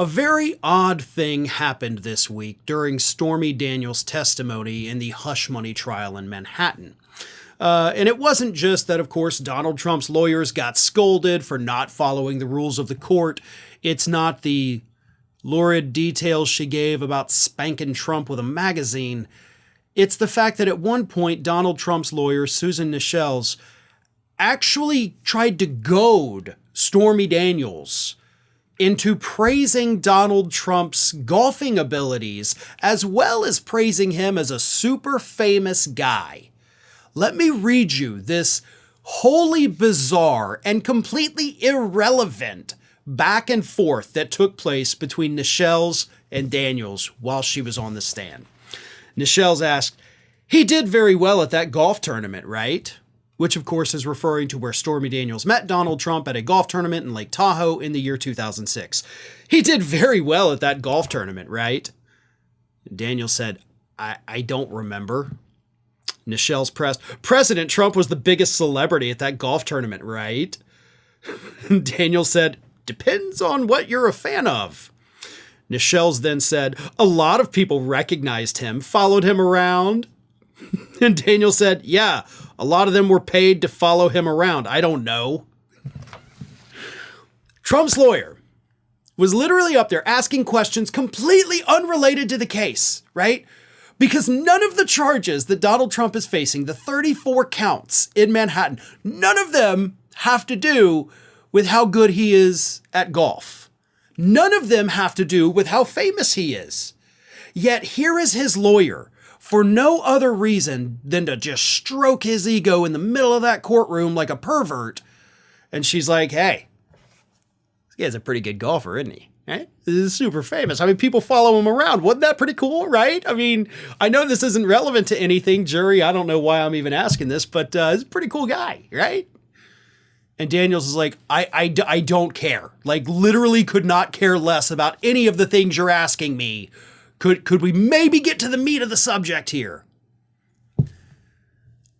A very odd thing happened this week during Stormy Daniels' testimony in the hush money trial in Manhattan. And it wasn't just that, of course, Donald Trump's lawyers got scolded for not following the rules of the court. It's not the lurid details she gave about spanking Trump with a magazine. It's the fact that at one point, Donald Trump's lawyer, Susan Nichols, actually tried to goad Stormy Daniels into praising Donald Trump's golfing abilities, as well as praising him as a super famous guy. Let me read you this wholly bizarre and completely irrelevant back and forth that took place between Nichols and Daniels while she was on the stand. Nichols asked, "He did very well at that golf tournament, right?" Which, of course, is referring to where Stormy Daniels met Donald Trump at a golf tournament in Lake Tahoe in the year 2006. "He did very well at that golf tournament, right?" And Daniels said, I don't remember." Nichols pressed, "President Trump was the biggest celebrity at that golf tournament, right?" Daniels said, "Depends on what you're a fan of." Nichols then said, "A lot of people recognized him, followed him around." And Daniels said, "Yeah, a lot of them were paid to follow him around. I don't know." Trump's lawyer was literally up there asking questions completely unrelated to the case, right? Because none of the charges that Donald Trump is facing, the 34 counts in Manhattan, none of them have to do with how good he is at golf. None of them have to do with how famous he is. Yet here is his lawyer, for no other reason than to just stroke his ego in the middle of that courtroom like a pervert. And she's like, "Hey, this guy's a pretty good golfer, isn't he? Right? This is super famous. I mean, people follow him around. Wasn't that pretty cool, right? I mean, I know this isn't relevant to anything, jury. I don't know why I'm even asking this, but he's a pretty cool guy, right?" And Daniels is like, I don't care. Like, literally could not care less about any of the things you're asking me. Could we maybe get to the meat of the subject here?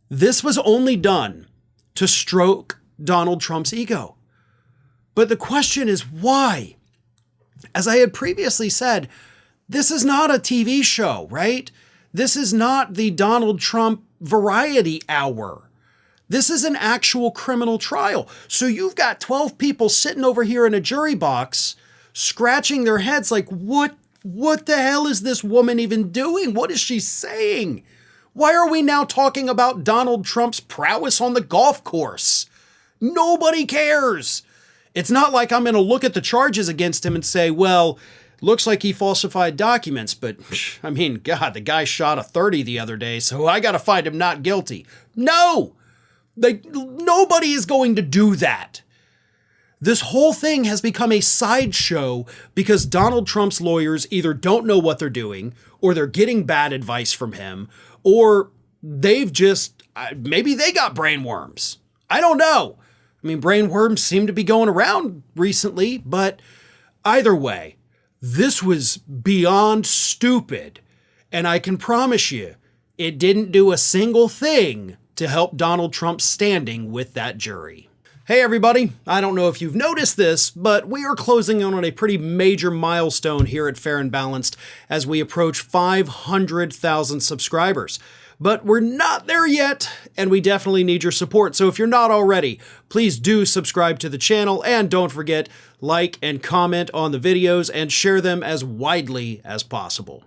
This was only done to stroke Donald Trump's ego. But the question is why? As I had previously said, this is not a TV show, right? This is not the Donald Trump variety hour. This is an actual criminal trial. So you've got 12 people sitting over here in a jury box, scratching their heads like, what the hell is this woman even doing? What is she saying? Why are we now talking about Donald Trump's prowess on the golf course? Nobody cares. It's not like I'm going to look at the charges against him and say, well, looks like he falsified documents, but I mean, God, the guy shot a 30 the other day, so I got to find him not guilty. No, nobody is going to do that. This whole thing has become a sideshow because Donald Trump's lawyers either don't know what they're doing, or they're getting bad advice from him, or they've just, maybe they got brain worms. I don't know. I mean, brain worms seem to be going around recently, but either way, this was beyond stupid. And I can promise you, it didn't do a single thing to help Donald Trump's standing with that jury. Hey everybody, I don't know if you've noticed this, but we are closing in on a pretty major milestone here at Fair and Balanced as we approach 500,000 subscribers. But we're not there yet, and we definitely need your support. So if you're not already, please do subscribe to the channel, and don't forget, like and comment on the videos and share them as widely as possible.